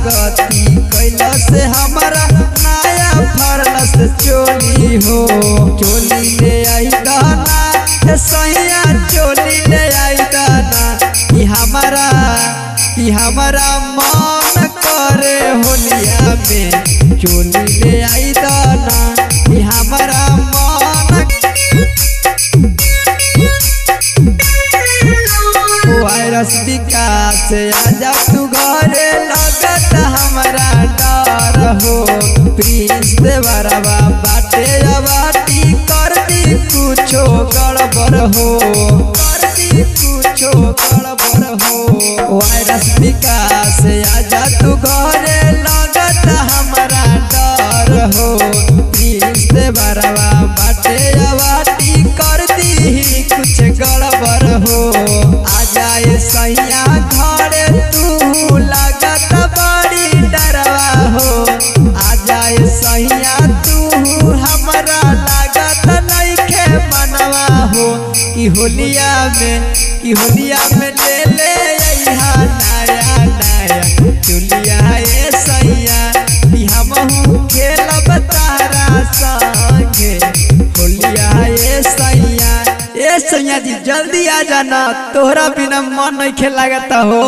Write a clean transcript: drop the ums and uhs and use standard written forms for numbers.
गति कैला से हमारा नया फरलस चोली हो। चोली ले आई दाना सैया चोली ले आई दाना कि हमारा मन करे होलिया में चोली ले आई दाना कि हमारा मन वायरस विकास आजा तू घरे लगत हमारा डर हो। प्रिंस देवरवा बाटे बाटी कर दी कुछो गड़बड़ हो, कर दी कुछो गड़बड़ हो। वायरस विकास आजा तू घरे लगत हमारा डर हो। प्रिंस देवरवा बाटे बाटी कर दी कुछ गड़बड़ हो। आजाए सैया घरे तू लगत बड़ी डरवा हो। आजाए सैया तू हमारा लागत नइखे मनवा हो। कि होलिया में ले ले अइहा नया नया चुलिया ए सैया कि हमहू खेलब तारा संगे होलिया ए सैया। ए सैया जी जल्दी आ जाना, तोहरा बिना मन नहीं खेल लगता हो।